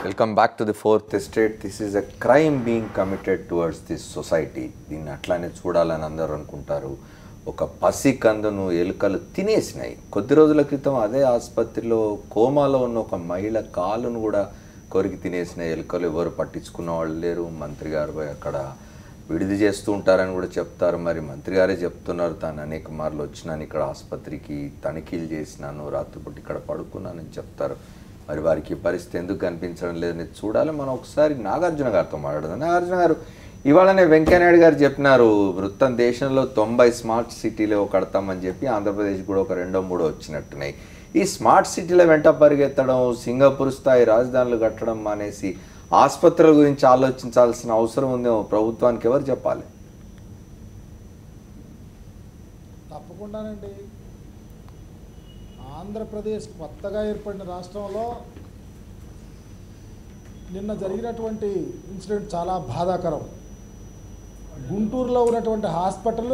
Welcome back to the fourth estate. This is a crime being committed towards this society. దీన్ని అట్లానే చూడాలని అందరూ అనుకుంటారు. ఒక పసి కందును ఎలుకలు తినేసినాయి. కొద్ది రోజుల క్రితం అదే ఆసుపత్రిలో కోమాలో ఉన్న ఒక మహిళ కాలును కూడా కొరికి తినేసిన ఎలుకలు ఎవరు పట్టించుకున్న వాళ్ళు లేరు. మంత్రి గారు అక్కడ విడిది చేస్తూ ఉంటారని కూడా చెప్తారు. మరి మంత్రి గారే చెప్తున్నారు, తాను అనేక మార్లు వచ్చినాను ఇక్కడ ఆసుపత్రికి, తనిఖీలు చేసినాను, రాత్రిపూట ఇక్కడ పడుకున్నానని చెప్తారు. మరి వారికి పరిస్థితి ఎందుకు కనిపించడం లేదని చూడాలి. మనం ఒకసారి నాగార్జున గారితో మాట్లాడదాం. నాగార్జున గారు, ఇవాళనే వెంకయ్యనాయుడు గారు చెప్పినారు, వృత్తం దేశంలో 90 స్మార్ట్ సిటీలో కడతామని చెప్పి ఆంధ్రప్రదేశ్ కూడా ఒక 2-3 వచ్చినట్టున్నాయి. ఈ స్మార్ట్ సిటీల వెంట పరిగెత్తడం, సింగపూర్ స్థాయి రాజధానులు కట్టడం మానేసి ఆసుపత్రుల గురించి ఆలోచించాల్సిన అవసరం ఉందేమో ప్రభుత్వానికి ఎవరు చెప్పాలి? తప్పకుండానండి. ఆంధ్రప్రదేశ్ కొత్తగా ఏర్పడిన రాష్ట్రంలో నిన్న జరిగినటువంటి ఇన్సిడెంట్ చాలా బాధాకరం. గుంటూరులో ఉన్నటువంటి హాస్పిటల్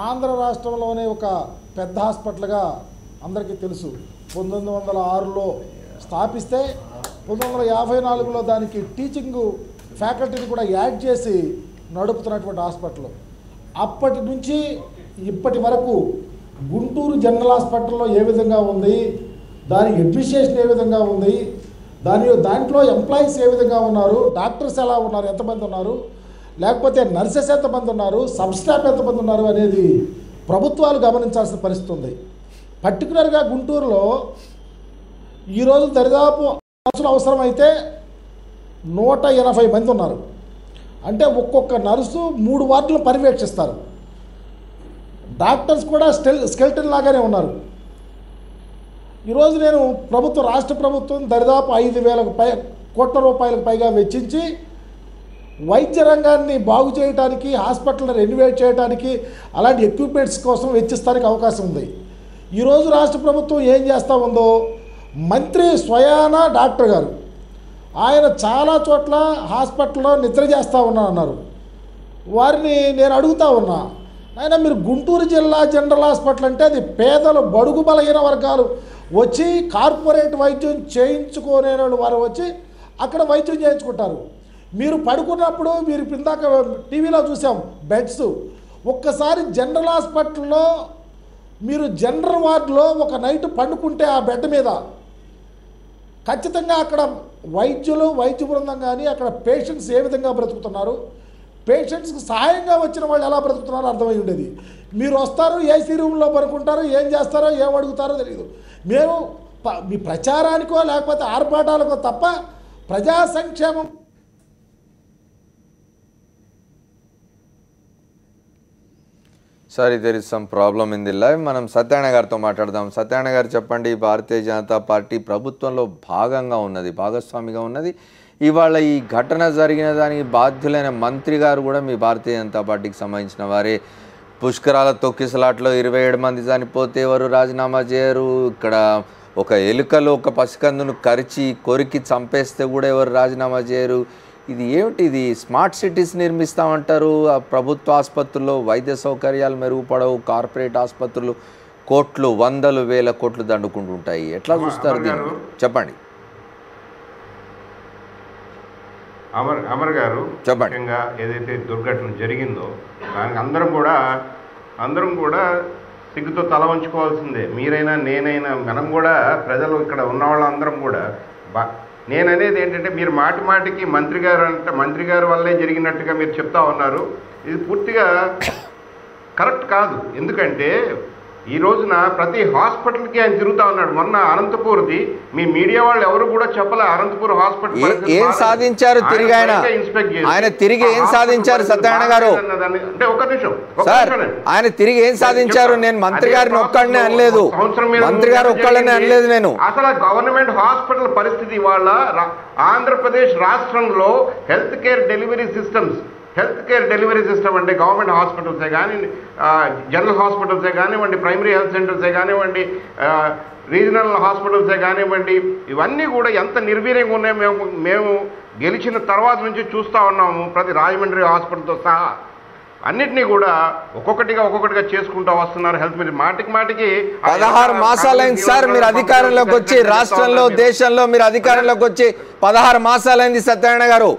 ఆంధ్ర రాష్ట్రంలోనే ఒక పెద్ద హాస్పిటల్గా అందరికీ తెలుసు. 1906లో స్థాపిస్తే 1954లో దానికి టీచింగ్ ఫ్యాకల్టీని కూడా యాడ్ చేసి నడుపుతున్నటువంటి హాస్పిటల్. అప్పటి నుంచి ఇప్పటి వరకు గుంటూరు జనరల్ హాస్పిటల్లో ఏ విధంగా ఉంది, దాని అడ్మినిస్ట్రేషన్ ఏ విధంగా ఉంది, దాంట్లో ఎంప్లాయీస్ ఏ విధంగా ఉన్నారు, డాక్టర్స్ ఎలా ఉన్నారు, ఎంతమంది ఉన్నారు, లేకపోతే నర్సెస్ ఎంతమంది ఉన్నారు, సబ్ స్టాఫ్ ఎంతమంది ఉన్నారు అనేది ప్రభుత్వాలు గమనించాల్సిన పరిస్థితి ఉంది. పర్టికులర్గా గుంటూరులో ఈరోజు దరిదాపు అవసరమైతే 180 మంది ఉన్నారు. అంటే ఒక్కొక్క నర్సు 3 వార్డులు పర్యవేక్షిస్తారు. డాక్టర్స్ కూడా స్కెల్టన్ లాగానే ఉన్నారు. ఈరోజు నేను రాష్ట్ర ప్రభుత్వం దరిదాపు 5,000 కోట్ల రూపాయలకు పైగా వెచ్చించి వైద్య రంగాన్ని బాగు చేయడానికి, హాస్పిటల్ని రెన్యువేట్ చేయడానికి, అలాంటి ఎక్విప్మెంట్స్ కోసం వెచ్చిస్తానికి అవకాశం ఉంది. ఈరోజు రాష్ట్ర ప్రభుత్వం ఏం చేస్తూ ఉందో, మంత్రి స్వయానా డాక్టర్ గారు ఆయన చాలా చోట్ల హాస్పిటల్లో నిద్ర చేస్తూ అన్నారు. వారిని నేను అడుగుతూ ఉన్నా, అయినా మీరు గుంటూరు జిల్లా జనరల్ హాస్పిటల్ అంటే అది పేదలు, బడుగు బలహీన వర్గాలు వచ్చి కార్పొరేట్ వైద్యం చేయించుకునే వారు వచ్చి అక్కడ వైద్యం చేయించుకుంటారు. మీరు పడుకున్నప్పుడు మీరు ఇందాక టీవీలో చూసాం బెడ్స్. ఒక్కసారి జనరల్ హాస్పిటల్లో మీరు జనరల్ వార్డులో ఒక నైట్ పండుకుంటే ఆ బెడ్ మీద ఖచ్చితంగా అక్కడ వైద్యులు, వైద్య బృందం కానీ అక్కడ పేషెంట్స్ ఏ విధంగా బ్రతుకుతున్నారు, పేషెంట్స్కి సహాయంగా వచ్చిన వాళ్ళు ఎలా బ్రతుకుతున్నారో అర్థమై ఉండేది. మీరు వస్తారు, ఏసీ రూమ్లో పడుకుంటారు, ఏం చేస్తారో ఏం అడుగుతారో తెలియదు. మేము మీ ప్రచారానికో లేకపోతే ఆర్భాటాలకో తప్ప ప్రజా సంక్షేమం. Sorry, there is some problem in the live. మనం సత్యనారాయణ గారితో మాట్లాడదాం. సత్యనారాయణ గారు చెప్పండి, భారతీయ జనతా పార్టీ ప్రభుత్వంలో భాగంగా ఉన్నది, భాగస్వామిగా ఉన్నది. ఇవాళ ఈ ఘటన జరిగిన దానికి బాధ్యులైన మంత్రి గారు కూడా మీ భారతీయ జనతా పార్టీకి సంబంధించిన వారే. పుష్కరాల తొక్కిసలాట్లో 27 మంది చనిపోతే ఎవరు రాజీనామా చేయరు. ఇక్కడ ఒక ఎలుకలు ఒక పసికందును కొరికి చంపేస్తే కూడా ఎవరు రాజీనామా చేయరు. ఇది ఏమిటి? ఇది స్మార్ట్ సిటీస్ నిర్మిస్తామంటారు, ఆ ప్రభుత్వ ఆసుపత్రుల్లో వైద్య సౌకర్యాలు మెరుగుపడవు, కార్పొరేట్ ఆసుపత్రులు కోట్లు, 100,000 కోట్లు దండుకుంటుంటాయి. ఎట్లా చూస్తారు దీన్ని? చెప్పండి. అమర్ గారు, చెప్పండి. ముఖ్యంగా ఏదైతే దుర్ఘటన జరిగిందో దానికి అందరం కూడా సిగ్గుతో తల వంచుకోవాల్సిందే. మీరైనా నేనైనా మనం కూడా, ప్రజలు ఇక్కడ ఉన్న వాళ్ళందరం కూడా. నేననేది ఏంటంటే, మీరు మాటికి మంత్రి గారు వల్లే జరిగినట్టుగా మీరు చెప్తా ఉన్నారు. ఇది పూర్తిగా కరెక్ట్ కాదు. ఎందుకంటే ఈ రోజున ప్రతి హాస్పిటల్కి ఆయన తిరుగుతూ ఉన్నాడు. మొన్న అనంతపూర్ది మీ మీడియా వాళ్ళు ఎవరు కూడా చెప్పలే. అనంతపూర్ హాస్పిటల్ ఏం సాధించారు తిరిగి ఆయన తిరిగి ఏం సాధించారు సత్యనారాయణ గారు? అంటే ఒక నిమిషం సార్, ఆయన తిరిగి ఏం సాధించారు? నేను మంత్రి గారిని ఒక్కడనే అనలేదు, మంత్రి గారు ఒక్కళ్ళనే అనలేదు నేను. అసలు గవర్నమెంట్ హాస్పిటల్ పరిస్థితి వాళ్ళ ఆంధ్రప్రదేశ్ రాష్ట్రంలో హెల్త్ కేర్ డెలివరీ సిస్టమ్ అంటే గవర్నమెంట్ హాస్పిటల్సే కానీ, జనరల్ హాస్పిటల్సే కానివ్వండి, ప్రైమరీ హెల్త్ సెంటర్సే కానివ్వండి, రీజనల్ హాస్పిటల్సే కానివ్వండి, ఇవన్నీ కూడా ఎంత నిర్వీర్యంగా ఉన్నాయో మేము గెలిచిన తర్వాత నుంచి చూస్తూ ఉన్నాము. ప్రతి రాజమండ్రి హాస్పిటల్తో సహా అన్నిటినీ కూడా ఒక్కొక్కటిగా చేసుకుంటూ వస్తున్నారు. హెల్త్ మినిస్టర్ మాటికి 16 మాసాలైంది సార్ మీరు అధికారంలోకి వచ్చి, రాష్ట్రంలో దేశంలో మీరు అధికారంలోకి వచ్చి 16 మాసాలైంది సత్యనారాయణ గారు.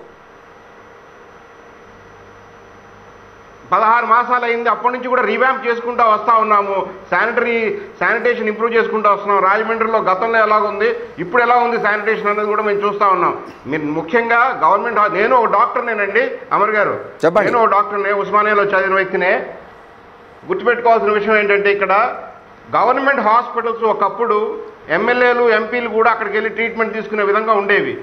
16 మాసాలు అయింది. అప్పటి నుంచి కూడా రీవ్యాంప్ చేసుకుంటూ వస్తూ ఉన్నాము. శానిటేషన్ ఇంప్రూవ్ చేసుకుంటూ వస్తున్నాం. రాజమండ్రిలో గతంలో ఎలాగుంది, ఇప్పుడు ఎలా ఉంది శానిటేషన్ అనేది కూడా మేము చూస్తూ ఉన్నాం. మీరు ముఖ్యంగా గవర్నమెంట్, నేను ఒక డాక్టర్నేనండి అమర్ గారు, నేను ఒక డాక్టర్నే, ఉస్మానియాలో చదివిన వ్యక్తినే. గుర్తుపెట్టుకోవాల్సిన విషయం ఏంటంటే ఇక్కడ గవర్నమెంట్ హాస్పిటల్స్ ఒకప్పుడు ఎమ్మెల్యేలు ఎంపీలు కూడా అక్కడికి వెళ్ళి ట్రీట్మెంట్ తీసుకునే విధంగా ఉండేవి.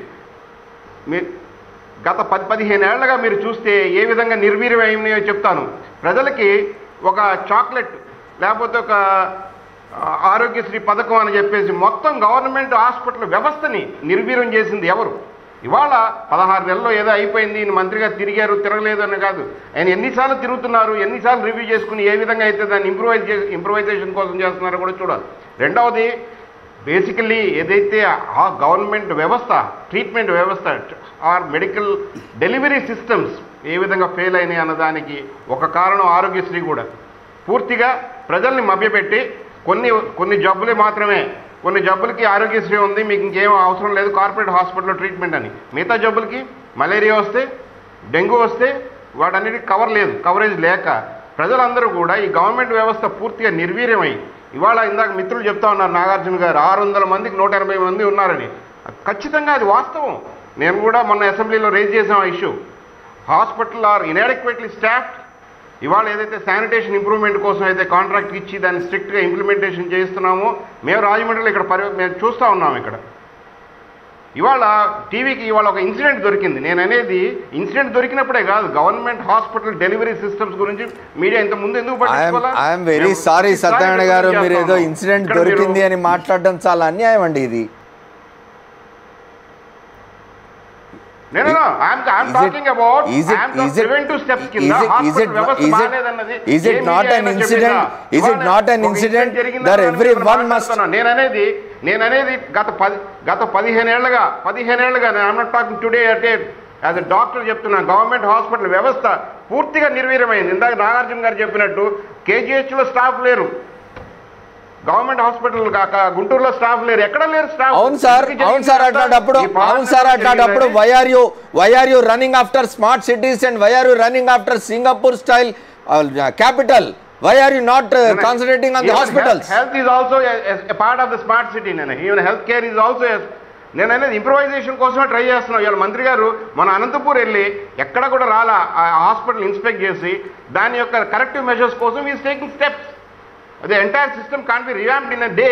గత 10-15 ఏళ్లుగా మీరు చూస్తే ఏ విధంగా నిర్వీర్యమైనాయో చెప్తాను. ప్రజలకి ఒక చాక్లెట్ లేకపోతే ఒక ఆరోగ్యశ్రీ పథకం అని చెప్పేసి మొత్తం గవర్నమెంట్ హాస్పిటల్ వ్యవస్థని నిర్వీర్యం చేసింది ఎవరు? ఇవాళ 16 నెలల్లో ఏదో అయిపోయింది, ఈయన మంత్రిగా తిరిగారు, తిరగలేదు అని కాదు. ఆయన ఎన్నిసార్లు తిరుగుతున్నారు, ఎన్నిసార్లు రివ్యూ చేసుకుని ఏ విధంగా అయితే దాన్ని ఇంప్రూవైజేషన్ కోసం చేస్తున్నారో కూడా చూడాలి. రెండవది బేసికల్లీ ఏదైతే ఆ గవర్నమెంట్ వ్యవస్థ, ట్రీట్మెంట్ వ్యవస్థ ఆర్ మెడికల్ డెలివరీ సిస్టమ్స్ ఏ విధంగా ఫెయిల్ అయినాయి అన్నదానికి ఒక కారణం ఆరోగ్యశ్రీ కూడా. పూర్తిగా ప్రజల్ని మభ్యపెట్టి కొన్ని జబ్బులే మాత్రమే, కొన్ని జబ్బులకి ఆరోగ్యశ్రీ ఉంది, మీకు ఇంకేం అవసరం లేదు కార్పొరేట్ హాస్పిటల్లో ట్రీట్మెంట్ అని. మిగతా జబ్బులకి మలేరియా వస్తే, డెంగ్యూ వస్తే వాటన్నిటికీ కవరేజ్ లేక ప్రజలందరూ కూడా ఈ గవర్నమెంట్ వ్యవస్థ పూర్తిగా నిర్వీర్యమై ఇవాళ ఇందాక మిత్రులు చెప్తా ఉన్నారు నాగార్జున గారు 600 మందికి 180 మంది ఉన్నారని. ఖచ్చితంగా అది వాస్తవం. నేను కూడా మొన్న అసెంబ్లీలో రేజ్ చేసాం ఆ issue. Hospital are inadequately staffed. ఇవాళ ఏదైతే శానిటేషన్ ఇంప్రూవ్మెంట్ కోసం అయితే కాంట్రాక్ట్ ఇచ్చి దాన్ని స్ట్రిక్ట్గా ఇంప్లిమెంటేషన్ చేస్తున్నామో మేము రాజమండ్రిలో ఇక్కడ మేము చూస్తూ ఉన్నాము. ఇక్కడ ఇవాళ టీవీకి ఇవాళ ఒక ఇన్సిడెంట్ దొరికింది. నేను అనేది ఇన్సిడెంట్ దొరికినప్పుడే కాదు, గవర్నమెంట్ హాస్పిటల్ డెలివరీ సిస్టమ్స్ గురించి మీడియా ఇంత ముందు ఎందుకు పట్టించుకోవాలి? ఐఎమ్ వెరీ సారీ సత్యనారాయణ గారు, మీరు ఏదో ఇన్సిడెంట్ దొరికింది అని మాట్లాడడం చాలా అన్యాయం అండి ఇది. No. I'm talking about preventive steps. Is it not an incident? Is it not an incident that everyone must? నేననేది గత 15 ఏళ్లుగా I'm not talking today as a doctor చెప్తున్నా. గవర్నమెంట్ హాస్పిటల్ వ్యవస్థ పూర్తిగా నిర్వీర్యమైంది. ఇందాక నాగార్జున గారు చెప్పినట్టు కేజీహెచ్లో స్టాఫ్ లేరు, గవర్నమెంట్ హాస్పిటల్ గుంటూరులో స్టాఫ్ లేరు, ఎక్కడ లేరు స్టాఫ్. అవును సార్ అట్లాంటప్పుడు why are you running after smart cities and why are you running after Singapore style capital? Why are you not concentrating on the hospitals? Health is also a part of the smart city. Even healthcare is also నేను అనేది improvisation కోసమే try చేస్తున్నాం. ఇవాళ మంత్రి గారు మన అనంతపూర్ వెళ్ళి ఎక్కడ కూడా రాలా హాస్పిటల్ ఇన్స్పెక్ట్ చేసి దాని యొక్క కరెక్టివ్ మెజర్స్ కోసం ఈజ్ టేకింగ్ స్టెప్స్. అదే entire system can't be revamped in a day.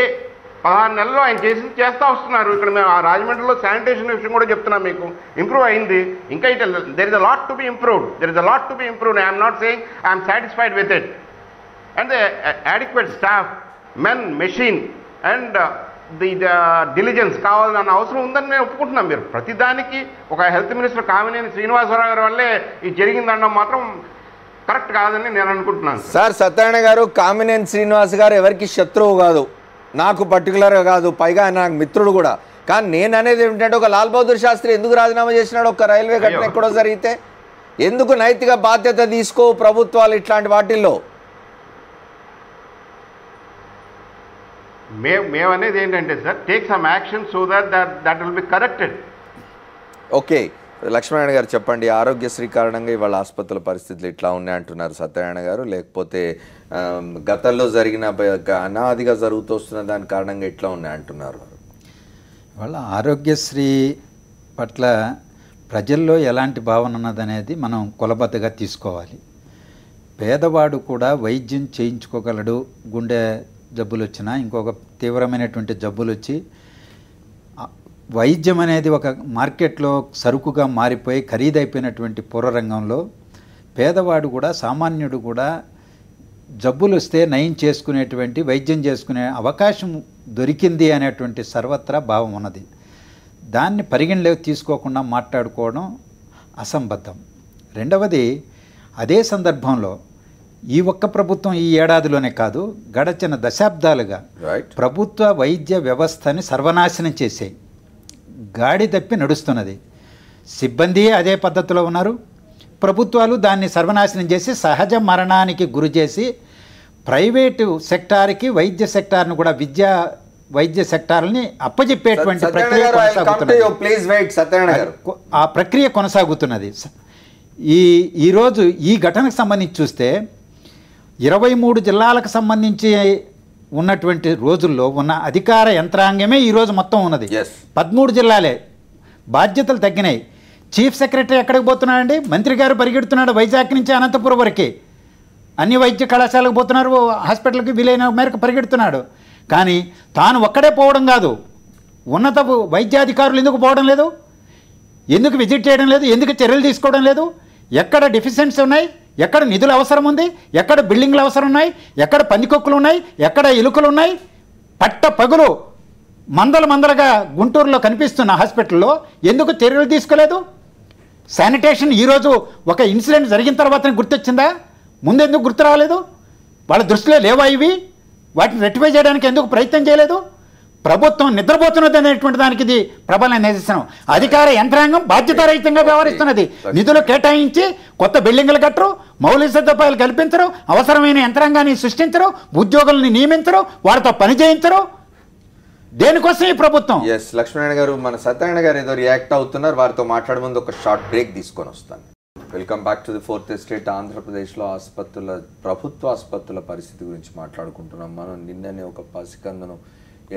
16 నెలల్లో ఆయన చేస్తూ వస్తున్నారు. ఇక్కడ మేము ఆ రాజమండ్రిలో శానిటేషన్ విషయం కూడా చెప్తున్నాం, మీకు ఇంప్రూవ్ అయింది. ఇంకా it there is a lot to be improved. I'm not saying I'm satisfied with it. And the adequate staff, men, machine and the diligence కావాలన్న అవసరం ఉందని నేను ఒప్పుకుంటున్నాను. మీరు ప్రతిదానికి ఒక హెల్త్ మినిస్టర్ కామినేని శ్రీనివాసరావు గారి వల్లే ఇది జరిగిందనడం మాత్రం కరెక్ట్ కాదని నేను అనుకుంటున్నాను. సార్ సత్యనారాయణ గారు, కామినేని శ్రీనివాస్ గారు ఎవరికి శత్రువు కాదు, నాకు పర్టికులర్గా కాదు, పైగా ఆయన నాకు మిత్రుడు కూడా. కానీ నేను అనేది ఏమిటంటే ఒక లాల్ బహదూర్ శాస్త్రి ఎందుకు రాజీనామా చేసినాడు? ఒక రైల్వే ఘటన ఎక్కడో జరిగితే ఎందుకు నైతిక బాధ్యత తీసుకో ప్రభుత్వాలు ఇట్లాంటి వాటిల్లో? మేమనేది ఏంటంటే sir, take some action so that will be corrected. Okay, Lakshminarayana గారు చెప్పండి. ఆరోగ్యశ్రీ కారణంగా ఇవాళ ఆసుపత్రుల పరిస్థితులు ఇట్లా ఉన్నాయంటున్నారు సత్యనారాయణ గారు, లేకపోతే గతంలో జరిగిన అనాదిగా జరుగుతూ వస్తున్న దాని కారణంగా ఇట్లా ఉన్నాయంటున్నారు? ఇవాళ ఆరోగ్యశ్రీ పట్ల ప్రజల్లో ఎలాంటి భావన ఉన్నదనేది మనం కొలబద్దగా తీసుకోవాలి. పేదవాడు కూడా వైద్యం చేయించుకోగలడు. గుండె జబ్బులు వచ్చినా, ఇంకొక తీవ్రమైనటువంటి జబ్బులు వచ్చి వైద్యం అనేది ఒక మార్కెట్లో సరుకుగా మారిపోయి ఖరీదైపోయినటువంటి పూర్వరంగంలో పేదవాడు కూడా, సామాన్యుడు కూడా జబ్బులు వస్తే నయం చేసుకునేటువంటి, వైద్యం చేసుకునే అవకాశం దొరికింది అనేటువంటి సర్వత్రా భావం ఉన్నది. దాన్ని పరిగణలోకి తీసుకోకుండా మాట్లాడుకోవడం అసంబద్ధం. రెండవది, అదే సందర్భంలో ఈ ఒక్క ప్రభుత్వం ఈ ఏడాదిలోనే కాదు, గడచిన దశాబ్దాలుగా ప్రభుత్వ వైద్య వ్యవస్థని సర్వనాశనం చేసాయి. గాడి తప్పి నడుస్తున్నది. సిబ్బంది అదే పద్ధతిలో ఉన్నారు, ప్రభుత్వాలు దాన్ని సర్వనాశనం చేసి సహజ మరణానికి గురి చేసి ప్రైవేటు సెక్టార్కి వైద్య సెక్టార్ను కూడా వైద్య సెక్టార్ని అప్పజెప్పేటువంటి ప్రక్రియ కొనసాగుతున్నది. ఆ ప్రక్రియ కొనసాగుతున్నది. ఈరోజు ఈ ఘటనకు సంబంధించి చూస్తే 23 జిల్లాలకు సంబంధించి ఉన్నటువంటి రోజుల్లో ఉన్న అధికార యంత్రాంగమే ఈరోజు మొత్తం ఉన్నది. 13 జిల్లాలే బాధ్యతలు తగ్గినాయి. చీఫ్ సెక్రటరీ ఎక్కడికి పోతున్నాడండి? మంత్రి గారు పరిగెడుతున్నాడు వైజాగ్ నుంచి అనంతపురం వరకు. అన్ని వైద్య కళాశాలకు పోతున్నారు, హాస్పిటల్కి వీలైన మేరకు పరిగెడుతున్నాడు. కానీ తాను ఒక్కడే పోవడం కాదు, ఉన్నత వైద్యాధికారులు ఎందుకు పోవడం లేదు? ఎందుకు విజిట్ చేయడం లేదు? ఎందుకు చర్యలు తీసుకోవడం లేదు? ఎక్కడ డెఫిషియన్సీ ఉన్నాయి? ఎక్కడ నిధులు అవసరం ఉంది? ఎక్కడ బిల్డింగ్లు అవసరం ఉన్నాయి? ఎక్కడ పందికొక్కులు ఉన్నాయి? ఎక్కడ ఎలుకలు ఉన్నాయి? పట్ట పగులు మందలుగా గుంటూరులో కనిపిస్తున్న హాస్పిటల్లో ఎందుకు చర్యలు తీసుకోలేదు? శానిటేషన్ ఈరోజు ఒక ఇన్సిడెంట్ జరిగిన తర్వాతనే గుర్తొచ్చిందా? ముందెందుకు గుర్తు రాలేదు? వాళ్ళ దృష్టిలో లేవా ఇవి? వాటిని రెక్టిఫై చేయడానికి ఎందుకు ప్రయత్నం చేయలేదు? ప్రభుత్వం నిద్రపోతున్నది అనేటువంటి దానికి ఇది ప్రబల నిదర్శనం. అధికార యంత్రాంగం బాధ్యతారహితంగా వ్యవహరిస్తున్నది. నిధులు కేటాయించి కొత్త బిల్డింగులు కట్టరు, మౌలిక సదుపాయాలు కల్పించరు, అవసరమైన యంత్రాంగాన్ని సృష్టించరు, ఉద్యోగుల్ని నియమించరు, వారితో పని చేయించరు. దేనికోసం ఈ ప్రభుత్వం? లక్ష్మీనారాయణ గారు, మన సత్యనారాయణ గారు ఏదో రియాక్ట్ అవుతున్నారు, వారితో మాట్లాడే ముందు ఒక షార్ట్ బ్రేక్ తీసుకొని వస్తాను. Welcome back to the fourth estate. ఆంధ్రప్రదేశ్లో ప్రభుత్వ ఆసుపత్రుల పరిస్థితి గురించి మాట్లాడుకుంటున్నాం. మనం నిన్ననే ఒక పసికందును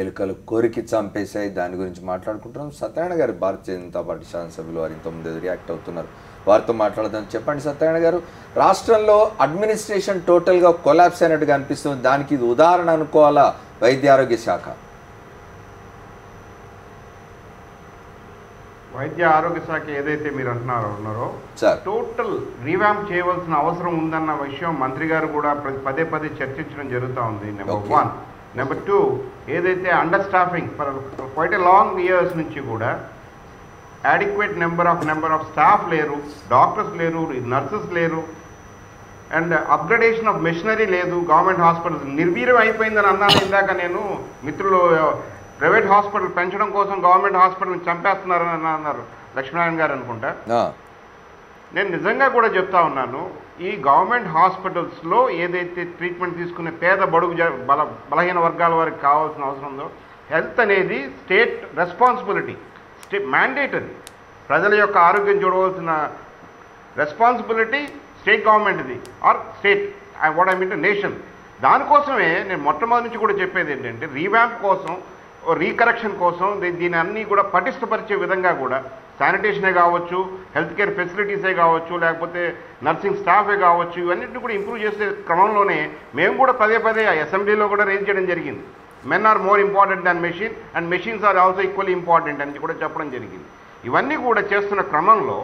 ఎలుకలు కొరికి చంపేశాయి, దాని గురించి మాట్లాడుకుంటున్నాం. సత్యనారాయణ గారు భారతీయ జనతా పార్టీ శాసనసభ్యులు వారి ఇంతకుముందు రియాక్ట్ అవుతున్నారు, వారితో మాట్లాడదాం. చెప్పండి సత్యనారాయణ గారు, రాష్ట్రంలో అడ్మినిస్ట్రేషన్ టోటల్గా కొలాప్స్ అయినట్టుగా అనిపిస్తుంది. దానికి ఇది ఉదాహరణ అనుకోవాలా వైద్య ఆరోగ్య శాఖ? వైద్య ఆరోగ్య శాఖ ఏదైతే మీరు ఉన్నారో టోటల్ రీవ్యాంప్ చేయవలసిన అవసరం ఉందన్న విషయం మంత్రి గారు కూడా పదే చర్చించడం జరుగుతూ ఉంది. నెంబర్ 1. నెంబర్ 2, ఏదైతే under staffing for quite a long years నుంచి కూడా adequate నెంబర్ ఆఫ్ స్టాఫ్ లేరు, డాక్టర్స్ లేరు, నర్సెస్ లేరు, అండ్ అప్గ్రేడేషన్ ఆఫ్ మెషినరీ లేదు. గవర్నమెంట్ హాస్పిటల్స్ నిర్వీర్యం అయిపోయిందని అన్నాను ఇందాక నేను. మిత్రులు ప్రైవేట్ హాస్పిటల్ పెంచడం కోసం గవర్నమెంట్ హాస్పిటల్ చంపేస్తున్నారని అన్నారు లక్ష్మీనారాయణ గారు అనుకుంటా. నేను నిజంగా కూడా చెప్తా ఉన్నాను, ఈ గవర్నమెంట్ హాస్పిటల్స్లో ఏదైతే ట్రీట్మెంట్ తీసుకునే పేద బడుగు బలహీన వర్గాల వారికి కావాల్సిన అవసరం ఉందో, హెల్త్ అనేది స్టేట్ రెస్పాన్సిబిలిటీ, మ్యాండేటరీ. ప్రజల యొక్క ఆరోగ్యం చూడవలసిన రెస్పాన్సిబిలిటీ స్టేట్ గవర్నమెంట్ది, or state what I mean nation. దానికోసమే నేను మొట్టమొదటి నుంచి కూడా చెప్పేది ఏంటంటే, రీవ్యాంప్ కోసం, రీకరెక్షన్ కోసం దీని అన్నీ కూడా పటిష్టపరిచే విధంగా కూడా శానిటేషనే కావచ్చు, హెల్త్ కేర్ ఫెసిలిటీసే కావచ్చు, లేకపోతే నర్సింగ్ స్టాఫే కావచ్చు, ఇవన్నింటినీ కూడా ఇంప్రూవ్ చేసే క్రమంలోనే మేము కూడా పదే అసెంబ్లీలో కూడా రేజ్ చేయడం జరిగింది. Men are more important than machine and machines are also equally important అని కూడా చెప్పడం జరిగింది. ఇవన్నీ కూడా చేస్తున్న క్రమంలో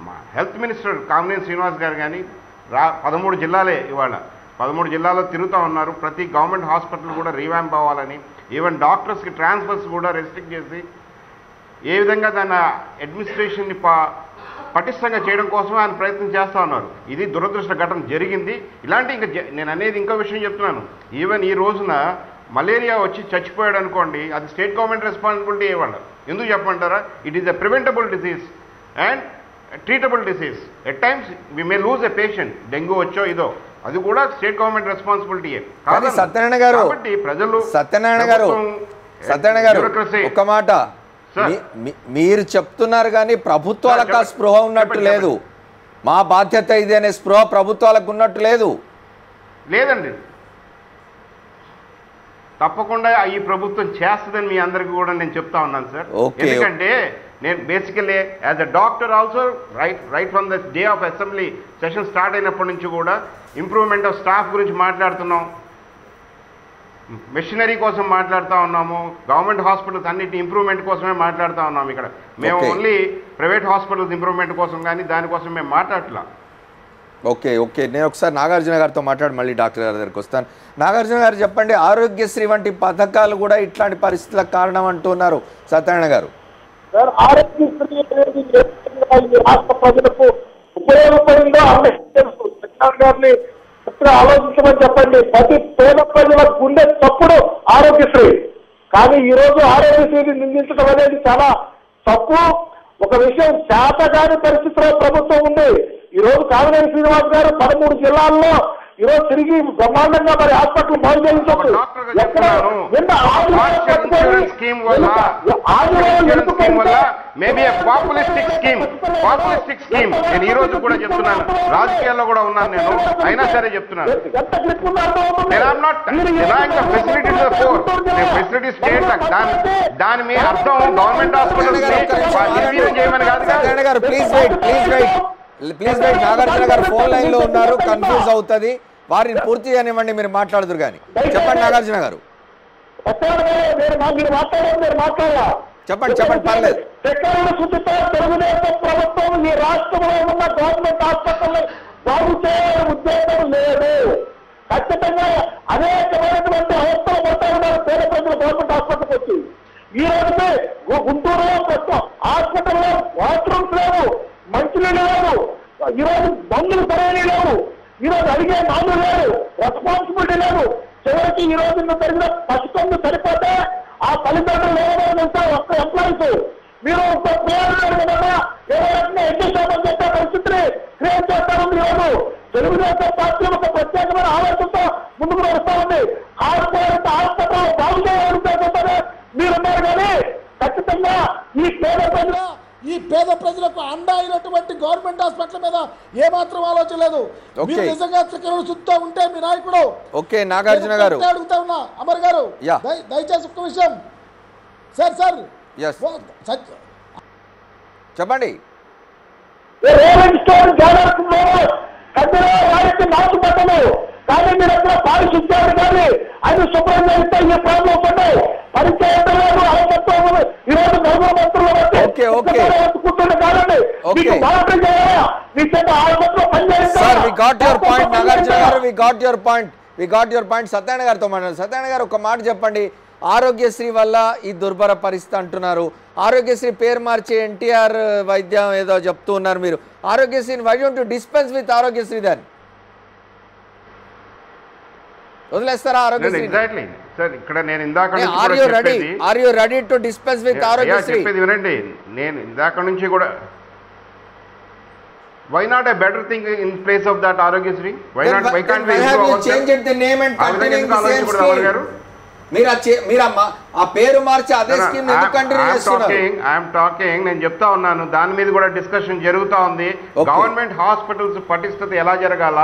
మా హెల్త్ మినిస్టర్ కామినేని శ్రీనివాస్ గారు కానీ 13 జిల్లాలే ఇవాళ 13 జిల్లాల్లో తిరుగుతూ ఉన్నారు. ప్రతి గవర్నమెంట్ హాస్పిటల్ కూడా రీవ్యాంప్ అవ్వాలని, ఈవెన్ డాక్టర్స్కి ట్రాన్స్ఫర్స్ కూడా రెస్ట్రిక్ట్ చేసి ఏ విధంగా దాని అడ్మినిస్ట్రేషన్ని పటిష్టంగా చేయడం కోసం ఆయన ప్రయత్నం చేస్తూ ఉన్నారు. ఇది దురదృష్ట ఘటన జరిగింది. ఇలాంటి నేను అనేది ఇంకో విషయం చెప్తున్నాను, ఈవెన్ ఈ రోజున మలేరియా వచ్చి చచ్చిపోయాడు అనుకోండి, అది స్టేట్ గవర్నమెంట్ రెస్పాన్సిబిలిటీ ఇవ్వాలి. ఎందుకు చెప్పమంటారా? It is a preventable disease and treatable disease. At times we may lose a patient, dengue వచ్చో ఇదో, అది కూడా స్టేట్ గవర్నమెంట్ రెస్పాన్సిబిలిటీయే. సత్యనారాయణ గారు, కాబట్టి ప్రజలు సత్యనారాయణ గారు ఒక మాట, మీరు చెప్తున్నారు కానీ ప్రభుత్వాలకు స్పృహ ఉన్నట్టు లేదు. మా బాధ్యత ఇది అనే స్పృహ ప్రభుత్వాలకు ఉన్నట్టు లేదండి. తప్పకుండా ఈ ప్రభుత్వం చేస్తుందని మీ అందరికీ కూడా నేను చెప్తా ఉన్నాను సార్. ఎందుకంటే నేను basically as a doctor also right from the day of assembly session start అయినప్పటి నుంచి కూడా ఇంప్రూవ్మెంట్ ఆఫ్ స్టాఫ్ గురించి మాట్లాడుతున్నాం, మెషినరీ కోసం మాట్లాడుతూ ఉన్నాము, గవర్నమెంట్ హాస్పిటల్స్ అన్నిటి ఇంప్రూవ్మెంట్ కోసమే మాట్లాడుతూ ఉన్నాము. ఇక్కడ మేము ఓన్లీ ప్రైవేట్ హాస్పిటల్స్ ఇంప్రూవ్మెంట్ కోసం కానీ దానికోసం మేము మాట్లాడట్లా. ఓకే, నేను ఒకసారి నాగార్జున గారితో మాట్లాడి మళ్ళీ డాక్టర్ గారి దగ్గరికి వస్తాను. నాగార్జున గారు చెప్పండి, ఆరోగ్యశ్రీ వంటి పథకాలు కూడా ఇట్లాంటి పరిస్థితులకు కారణం అంటున్నారు సత్యనారాయణ గారు. సార్, ఆరోగ్యశ్రీ అనేది రాష్ట్ర ప్రజలకు ఉపయోగపడిందో సత్యనారాయణ గారిని ఆలోచించమని చెప్పండి. ప్రతి పేద ప్రజల గుండె తప్పుడు ఆరోగ్యశ్రీ. కానీ ఈ రోజు ఆరోగ్యశ్రీని నిందించడం అనేది చాలా తప్పు. ఒక విషయం, చేతగాని పరిస్థితిలో ప్రభుత్వం ఉంది. ఈ రోజు కామినేని శ్రీనివాస్ గారు 13 జిల్లాల్లో ఈ రోజు తిరిగి బ్రహ్మాండంగా మరి హాస్పిటల్ బాగు చేయించవచ్చు. ఎక్కడ నిన్న మేబీ పాపులిస్టిక్ స్కీమ్ నేను ఈ రోజు కూడా చెప్తున్నాను, రాజకీయాల్లో కూడా ఉన్నాను నేను, అయినా సరే చెప్తున్నాను. దాని మీ అర్థం గవర్నమెంట్ హాస్పిటల్ చేయమని కాదు. Please wait. నాగార్జున గారు ఫోన్ లైన్ లో ఉన్నారు, కన్ఫ్యూజ్ అవుతుంది, వారిని పూర్తి చేయనివ్వండి, మీరు మాట్లాడుదురు కానీ. చెప్పండి నాగార్జున గారు, చెప్పండి పర్లేదు. తెలుగుదేశం ప్రభుత్వం ఈ రాష్ట్రంలో ఉన్న గవర్నమెంట్ హాస్పిటల్ బాగు చేయాలనే ఉద్దేశం లేదు. ఖచ్చితంగా అనేకమైనటువంటి అవస్థలు పడతా ఉన్నారు పేద ప్రజలు గవర్నమెంట్ హాస్పిటల్కి వచ్చి. ఈ రోజుకి గుంటూరులో హాస్పిటల్లో వాష్రూమ్స్ లేవు, మంచినీళ్ళు లేవు, ఈరోజు మందులు సరైన లేవు, ఈరోజు అడిగే నాదు లేరు, రెస్పాన్సిబిలిటీ లేదు. చివరికి ఈ రోజు జరిగిన పసికొందు సరిపోతే ఆ తల్లిదండ్రులు ఏమైనా ఒక్క ఎంప్లాయీస్ మీరు ఒక పేరు కదా ఎవరైనా ఎడ్యుకేషన్ చెప్పే పరిస్థితిని క్రియేట్ చేస్తా ఉంది. ఈరోజు తెలుగుదేశం పార్టీ ఒక ప్రత్యేకమైన ఆలోచనతో ముందుకు వస్తా ఉంది. హాస్పిటల్ బాగు చేయాలని మీరున్నారు కానీ ఖచ్చితంగా ఈ పేద ప్రజలకు అండ అయినటువంటి గవర్నమెంట్ హాస్పిటల్ మీద ఏమాత్రం ఆలోచన లేదు. మీరు నిజంగా త్రికరణ శుద్ధితో ఉంటే మీ నాయకుడు ఓకే నాగార్జున గారు అడుగుతా ఉన్నా, అమర్ గారు దయచేసి ఒక్క విషయం సార్ చెప్పండి. నాటు పట్టలు కానీ మీరు ఎక్కడ పారిశుద్ధ్యాలు కానీ అది శుభ్రం చేస్తే ఈ ప్రాబ్లం పడ్డాయి. పరిచయం లేదు, అవసరం ఈరోజు నలుగురు మంత్రులు కూర్చుంటే కాదండి మానిటర్ చేయాలా మీ చేత ఆసుపత్రిలో పనిచేయాలి. We got your point Nagarjuna garu, we got your point. Satyanarayana గారితో మాట్లాడారు. సత్యనారాయణ గారు ఒక మాట చెప్పండి, ఆరోగ్యశ్రీ వల్ల ఈ దుర్భర పరిస్థితి అంటున్నారు. ఆరోగ్యశ్రీ పేరు మార్చి ఎన్టీఆర్ వైద్యం ఏదో చెప్తూ ఉన్నారు మీరు. ఆరోగ్యశ్రీని why don't you dispense with Aarogyasri దాన్ని వదిలేస్తారా? ఆరోగ్యశ్రీ ఎగ్జాక్ట్లీ సార్, ఇక్కడ నేను ఇందాక are you ready to dispense with Aarogyasri? చెప్పేది వినండి, నేను ఇందాక నుంచి కూడా why not a better thing in place of that Aarogyasri? why can't we change it the name and continue the same scheme? మీరు ఆ పేరు మార్చి అదే స్కీమ్ ఎందుకు కంటిన్యూ చేస్తున్నారు? ఐఎమ్ టాకింగ్ నేను చెప్తా ఉన్నాను, దాని మీద కూడా డిస్కషన్ జరుగుతూ ఉంది. గవర్నమెంట్ హాస్పిటల్స్ పటిష్టత ఎలా జరగాల,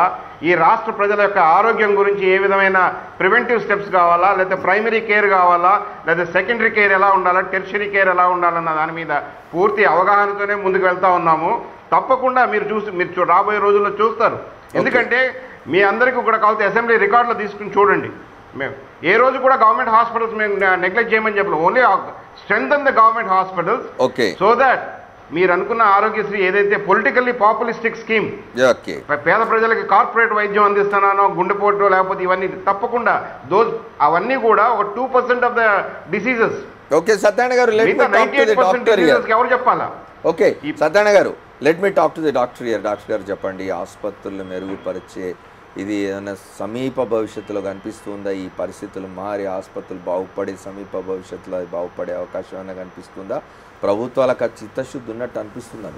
ఈ రాష్ట్ర ప్రజల యొక్క ఆరోగ్యం గురించి ఏ విధమైన ప్రివెంటివ్ స్టెప్స్ కావాలా, లేదా ప్రైమరీ కేర్ కావాలా, లేదా సెకండరీ కేర్ ఎలా ఉండాలా, టెర్షరీ కేర్ ఎలా ఉండాలన్న దాని మీద పూర్తి అవగాహనతోనే ముందుకు వెళ్తా ఉన్నాము. తప్పకుండా మీరు రాబోయే రోజుల్లో చూస్తారు. ఎందుకంటే మీ అందరికీ కూడా కావాల్సిన అసెంబ్లీ రికార్డులో తీసుకుని చూడండి. మేము ఏ రోజు కూడా గవర్నమెంట్ హాస్పిటల్స్ మేము నెగ్లెక్ట్ చేయమని చెప్పలేదు. Only strengthen the government hospitals so that మీరు అనుకున్న ఆరోగ్యశ్రీ ఏదైతే పొలిటికల్లీ పాపులిస్టిక్ స్కీమ్ పేద ప్రజలకి కార్పొరేట్ వైద్యం అందిస్తున్నానో, గుండెపోటు లేకపోతే ఇవన్నీ తప్పకుండా అవన్నీ కూడా ఒక 2% of the diseases. Okay Satyanarayana గారు, 98% ఎవరు చెప్పాలా? ఓకే సత్యనారాయణ గారు, let me talk to the doctor here. Doctor గారు చెప్పండి, ఆసుపత్రులు మెరుగుపరిచే ఇది ఏదైనా సమీప భవిష్యత్తులో కనిపిస్తుందా? ఈ పరిస్థితులు మారి ఆసుపత్రులు బాగుపడే సమీప భవిష్యత్తులో బాగుపడే అవకాశం ఏమైనా కనిపిస్తుందా? ప్రభుత్వాలకు చిత్తశుద్ధి ఉన్నట్టు అనిపిస్తుందా?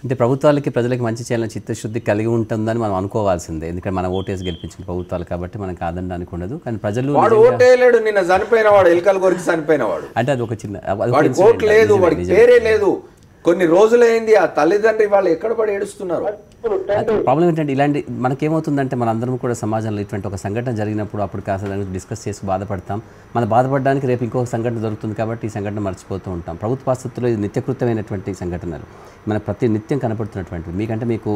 అంటే ప్రభుత్వాలకి ప్రజలకి మంచి చేయాలని చిత్తశుద్ధి కలిగి ఉంటుందని మనం అనుకోవాల్సిందే. ఎందుకంటే మన ఓటేసి గెలిపించిన ప్రభుత్వాలు కాబట్టి మనం కాదనడానికి ఉండదు. కానీ ప్రజలు ఓటేయలేడు, నిన్న చనిపోయిన వాడు, ఎలుకల కొరికి చనిపోయిన వాడు, అంటే అది ఒక చిన్న ఓటు లేదు, వాడికి పేరే లేదు, కొన్ని రోజులైంది. ఆ తల్లిదండ్రి వాళ్ళు ఎక్కడ పడి ఏడుస్తున్నారు. ప్రాబ్లం ఏంటంటే ఇలాంటి మనకేమవుతుందంటే మనందరం కూడా సమాజంలో ఇటువంటి ఒక సంఘటన జరిగినప్పుడు అప్పుడు కాస్త దాని గురించి డిస్కస్ చేసి బాధపడతాం. మనం బాధపడడానికి రేపు ఇంకొక సంఘటన దొరుకుతుంది కాబట్టి ఈ సంఘటన మర్చిపోతూ ఉంటాం. ప్రభుత్వ ఆసుపత్రిలో ఇది నిత్యకృతమైనటువంటి సంఘటనలు మన ప్రతి నిత్యం కనపడుతున్నటువంటివి. మీకంటే మీకు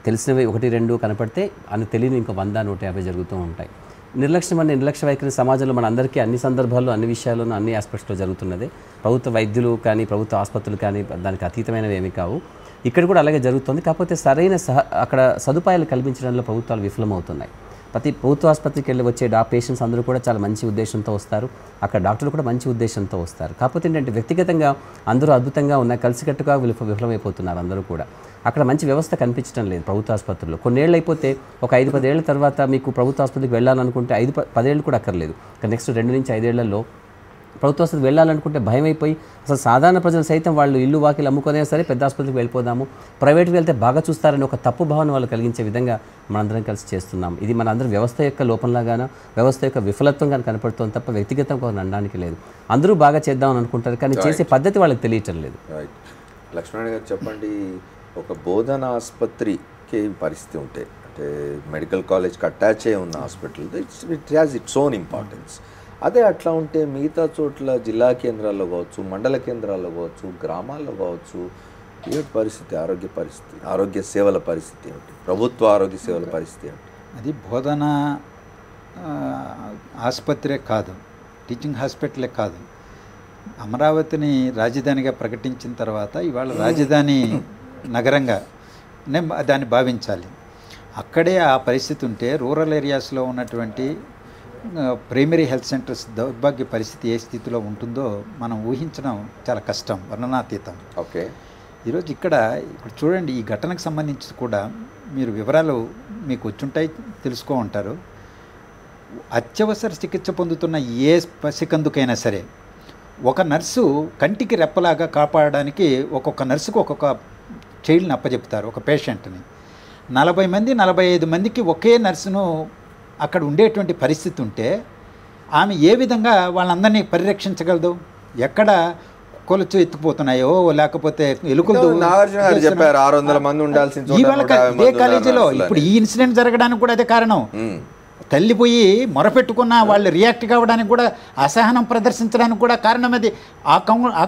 తెలిసినవి 1-2 కనపడితే అని తెలియని ఇంకో 100-150 జరుగుతూ ఉంటాయి. నిర్లక్ష్య వైఖరి సమాజంలో మన అందరికీ అన్ని సందర్భాల్లో అన్ని విషయాల్లోనూ అన్ని ఆస్పెక్ట్స్లో జరుగుతున్నది. ప్రభుత్వ వైద్యులు కానీ ప్రభుత్వ ఆసుపత్రులు కానీ దానికి అతీతమైనవి ఏమీ కావు. ఇక్కడ కూడా అలాగే జరుగుతుంది. కాకపోతే సరైన అక్కడ సదుపాయాలు కల్పించడంలో ప్రభుత్వాలు విఫలమవుతున్నాయి. ప్రతి ప్రభుత్వ ఆసుపత్రికి వెళ్ళి వచ్చే పేషెంట్స్ అందరూ కూడా చాలా మంచి ఉద్దేశంతో వస్తారు, అక్కడ డాక్టర్లు కూడా మంచి ఉద్దేశంతో వస్తారు. కాకపోతే ఏంటంటే వ్యక్తిగతంగా అందరూ అద్భుతంగా ఉన్నాయి, కలిసికట్టుగా విఫలమైపోతున్నారు అందరూ కూడా. అక్కడ మంచి వ్యవస్థ కనిపించడం లేదు ప్రభుత్వ ఆసుపత్రుల్లో. కొన్నేళ్ళు అయిపోతే ఒక 5-10 ఏళ్ల తర్వాత మీకు ప్రభుత్వ ఆసుపత్రికి వెళ్ళాలనుకుంటే 5-10 ఏళ్ళు కూడా అక్కర్లేదు. నెక్స్ట్ 2 నుంచి 5 ఏళ్లలో ప్రభుత్వ ఆసుపత్రికి వెళ్ళాలనుకుంటే భయం అయిపోయి అసలు సాధారణ ప్రజలు సైతం వాళ్ళు ఇల్లు వాకిలు అమ్ముకునే సరే పెద్ద ఆసుపత్రికి వెళ్ళిపోదాము, ప్రైవేట్కి వెళ్తే బాగా చూస్తారని ఒక తప్పు భావన వాళ్ళు కలిగించే విధంగా మనందరం కలిసి చేస్తున్నాం. ఇది మన వ్యవస్థ యొక్క లోపంలాగానో వ్యవస్థ యొక్క విఫలత్వంగా కనపడుతుంది తప్ప వ్యక్తిగతంగా అనడానికి లేదు. అందరూ బాగా చేద్దామని అనుకుంటారు కానీ చేసే పద్ధతి వాళ్ళకి తెలియటం లేదు. లక్ష్మణ్ గారు చెప్పండి, ఒక బోధన ఆసుపత్రికి పరిస్థితి ఉంటే అంటే మెడికల్ కాలేజ్కి అటాచ్ అయి ఉన్న hospital it has its own importance. అదే అట్లా ఉంటే మిగతా చోట్ల జిల్లా కేంద్రాల్లో కావచ్చు, మండల కేంద్రాల్లో కావచ్చు, గ్రామాల్లో కావచ్చు ఏమిటి పరిస్థితి, ఆరోగ్య సేవల పరిస్థితి ఏమిటి, ప్రభుత్వ ఆరోగ్య సేవల పరిస్థితి ఏమిటి? అది బోధన ఆసుపత్రే కాదు, టీచింగ్ హాస్పిటలే కాదు. అమరావతిని రాజధానిగా ప్రకటించిన తర్వాత ఇవాళ రాజధాని నగరంగా దాన్ని భావించాలి. అక్కడే ఆ పరిస్థితి ఉంటే రూరల్ ఏరియాస్లో ఉన్నటువంటి ప్రైమరీ హెల్త్ సెంటర్స్ దౌర్భాగ్య పరిస్థితి ఏ స్థితిలో ఉంటుందో మనం ఊహించడం చాలా కష్టం, వర్ణనాతీతం. ఓకే, ఈరోజు ఇప్పుడు చూడండి, ఈ ఘటనకు సంబంధించి కూడా మీరు వివరాలు మీకు వచ్చుంటాయి, తెలుసుకో ఉంటారు. అత్యవసర చికిత్స పొందుతున్న ఏ పసికందుకైనా సరే ఒక నర్సు కంటికి రెప్పలాగా కాపాడడానికి ఒక్కొక్క నర్సుకు ఒక్కొక్క చైల్డ్ని అప్పచెప్తారు, ఒక పేషెంట్ని. 40 మంది 45 మందికి ఒకే నర్సును అక్కడ ఉండేటువంటి పరిస్థితి ఉంటే ఆమె ఏ విధంగా వాళ్ళందరినీ పరిరక్షించగలదు? ఎక్కడ కొలుచు ఎత్తుకుపోతున్నాయో లేకపోతే ఎలుకలు చెప్పారు 600 మంది ఉండాల్సిన ఇదే కాలేజీలో ఇప్పుడు ఈ ఇన్సిడెంట్ జరగడానికి కూడా అదే కారణం. తల్లిపోయి మొరపెట్టుకున్న వాళ్ళు రియాక్ట్ కావడానికి కూడా, అసహనం ప్రదర్శించడానికి కూడా కారణం అది. ఆ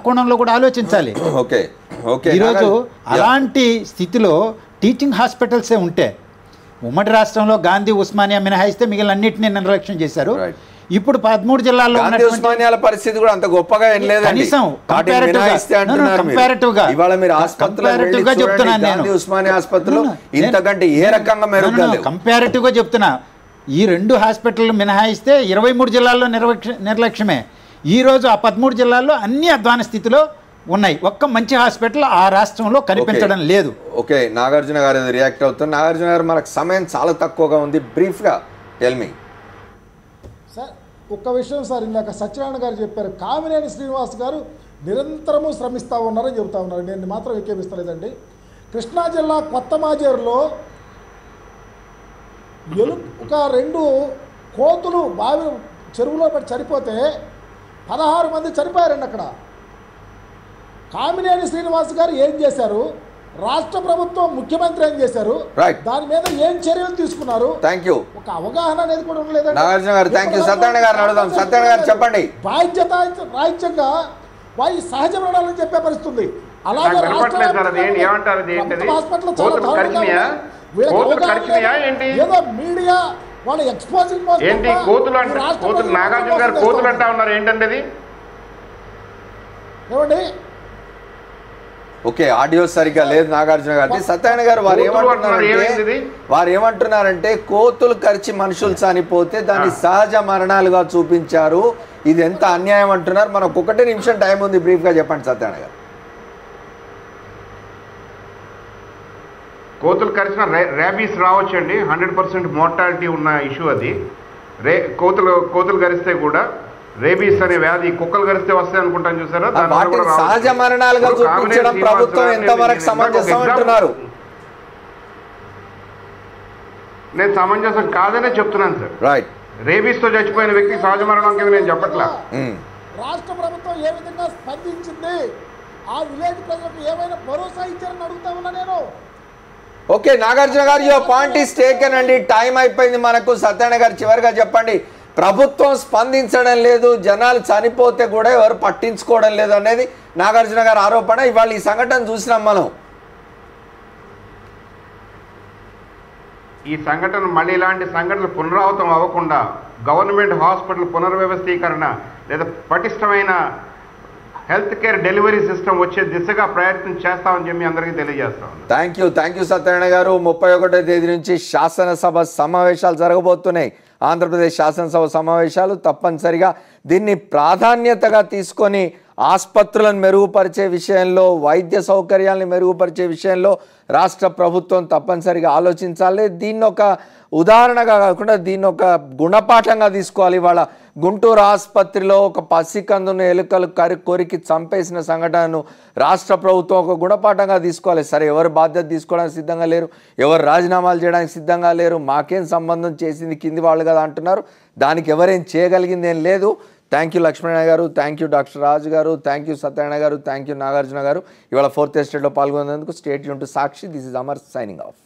కోణంలో కూడా ఆలోచించాలి. ఈరోజు అలాంటి స్థితిలో టీచింగ్ హాస్పిటల్సే ఉంటే ఉమ్మడి రాష్ట్రంలో గాంధీ ఉస్మానియా మినహాయిస్తే మిగిలిన అన్నింటినీ నిర్లక్ష్యం చేశారు. ఇప్పుడు 13 జిల్లాల్లో ఉస్మానియాల పరిస్థితి కూడా అంత గొప్పగా ఏం లేదు. కనీసం కంపారిటివ్గా చెప్తున్నాను నేను. ఉస్మానియా ఆసుపత్రిలో ఇంతకంటే ఏ రకంగా కంపారిటివ్గా చెప్తున్నా. ఈ 2 హాస్పిటల్ మినహాయిస్తే 23 జిల్లాల్లో నిర్లక్ష్యమే. ఈరోజు ఆ 13 జిల్లాల్లో అన్ని అధ్వాన స్థితిలో ఉన్నాయి. ఒక్క మంచి హాస్పిటల్ ఆ రాష్ట్రంలో కనిపించడం లేదు. ఓకే, నాగార్జున గారు రియాక్ట్ అవుతారు. నాగార్జున గారు, మనకు సమయం చాలా తక్కువగా ఉంది, బ్రీఫ్గా టెల్ మీ. సార్ ఒక్క విషయం సార్, ఇందాక సత్యనారాయణ గారు చెప్పారు, కామినేని శ్రీనివాస్ గారు నిరంతరము శ్రమిస్తూ ఉన్నారని చెబుతా ఉన్నారు. నేను మాత్రం వికేపిస్తలేదండి. కృష్ణా జిల్లా కొత్త మాజేరులో ఒక 2 కోతులు బావి చెరువులో పడి చనిపోతే 16 మంది చనిపోయారండి అక్కడ. కామినేని శ్రీనివాస్ గారు ఏం చేశారు, రాష్ట్ర ప్రభుత్వం ముఖ్యమంత్రి ఏం చేశారు, దాని మీద ఏం చర్యలు తీసుకున్నారు? ఒక అవగాహన అనేది కూడా ఉండలేదండి. బాధ్యత రాజ్యంగా వారి సహజ మరణాలని చెప్పే పరిస్థితుంది. అలాగే ఏదో మీడియా వాళ్ళ ఎక్స్పోజింగ్ ఏంటి కోతులు అంటే కోతులు నాగార్జున గారు కోతులు అంటా ఉన్నారు ఏంటండి? ఏమండి ఓకే, ఆడియో సరిగ్గా లేదు నాగార్జున గారి. సత్యనారాయణ గారు వారు ఏమంటున్నారంటే కోతులు కరిచి మనుషులు చనిపోతే దాన్ని సహజ మరణాలుగా చూపించారు. ఇది ఎంత అన్యాయం అంటున్నారు. మనకు 1 నిమిషం టైం ఉంది, బ్రీఫ్గా చెప్పండి సత్యనారాయణ గారు. కోతులు కరిచిన ర్యాబీస్ రావచ్చండి, 100% మోర్టాలిటీ ఉన్న ఇష్యూ అది. కోతులు కరిస్తే కూడా రేబీస్ అనే వ్యాధి కుక్కలు కరిస్తే వస్తాయి అనుకుంటాను, చూసారా? సహజ మరణాలుగా చూపించడం ప్రభుత్వం ఎంతవరకు సమంజసం అంటున్నారు? నేను సమంజసం కాదనే చెప్తున్నాను సార్. రైట్, రేబీస్ తో చచ్చిపోయిన వ్యక్తి సహజ మరణం కింద నేను చెప్పట్లా. రాష్ట్ర ప్రభుత్వం ఏ విధంగా స్పందించింది, ఆ విలేజ్ ప్రజలకు ఏమైనా భరోసా ఇచ్చారని అడుగుతా ఉన్నా నేను. ఓకే, నాగార్జున గారు యువర్ పాయింట్ ఈస్ టేకెన్ అండి. టైం అయిపోయింది మనకు. సత్యనారాయణ గారు చివరిగా చెప్పండి. ప్రభుత్వం స్పందించడం లేదు, జనాలు చనిపోతే కూడా ఎవరు పట్టించుకోవడం లేదు అనేది నాగార్జున గారి ఆరోపణ. ఇవాళ ఈ సంఘటన చూసినాం మనం. ఈ సంఘటన మళ్ళీ ఇలాంటి సంఘటనలు పునరావృతం అవ్వకుండా గవర్నమెంట్ హాస్పిటల్ పునర్వ్యవస్థీకరణ లేదా పటిష్టమైన హెల్త్ కేర్ డెలివరీ సిస్టమ్ వచ్చే దిశగా ప్రయత్నం చేస్తామని చెప్పి అందరికీ తెలియజేస్తాం. థ్యాంక్ యూ సత్యనారాయణ గారు. 31వ తేదీ నుంచి శాసనసభ సమావేశాలు జరగబోతున్నాయి. ఆంధ్రప్రదేశ్ శాసనసభ సమావేశాలు తప్పనిసరిగా దీన్ని ప్రాధాన్యతగా తీసుకొని ఆసుపత్రులను మెరుగుపరిచే విషయంలో, వైద్య సౌకర్యాలను మెరుగుపరిచే విషయంలో రాష్ట్ర ప్రభుత్వం తప్పనిసరిగా ఆలోచించాలి. దీన్ని ఒక ఉదాహరణగా కాకుండా దీన్ని ఒక గుణపాఠంగా తీసుకోవాలి. వాళ్ళ గుంటూరు ఆసుపత్రిలో ఒక పసికందును ఎలుకలు కొరికి చంపేసిన సంఘటనను రాష్ట్ర ప్రభుత్వం ఒక గుణపాఠంగా తీసుకోవాలి. సరే, ఎవరు బాధ్యత తీసుకోవడానికి సిద్ధంగా లేరు, ఎవరు రాజీనామాలు చేయడానికి సిద్ధంగా లేరు, మాకేం సంబంధం, చేసింది కింది వాళ్ళు కదా అంటున్నారు. దానికి ఎవరేం చేయగలిగింది ఏం లేదు. థ్యాంక్ యూ లక్ష్మణ గారు, థ్యాంక్ యూ డాక్టర్ రాజు గారు, థ్యాంక్ యూ సత్యనారాయణ గారు, థ్యాంక్ యూ నాగార్జున గారు. ఇవాళ 4th ఎస్టేట్లో పాల్గొనేందుకు. State Yoon to Sakshi. This is Amar signing off.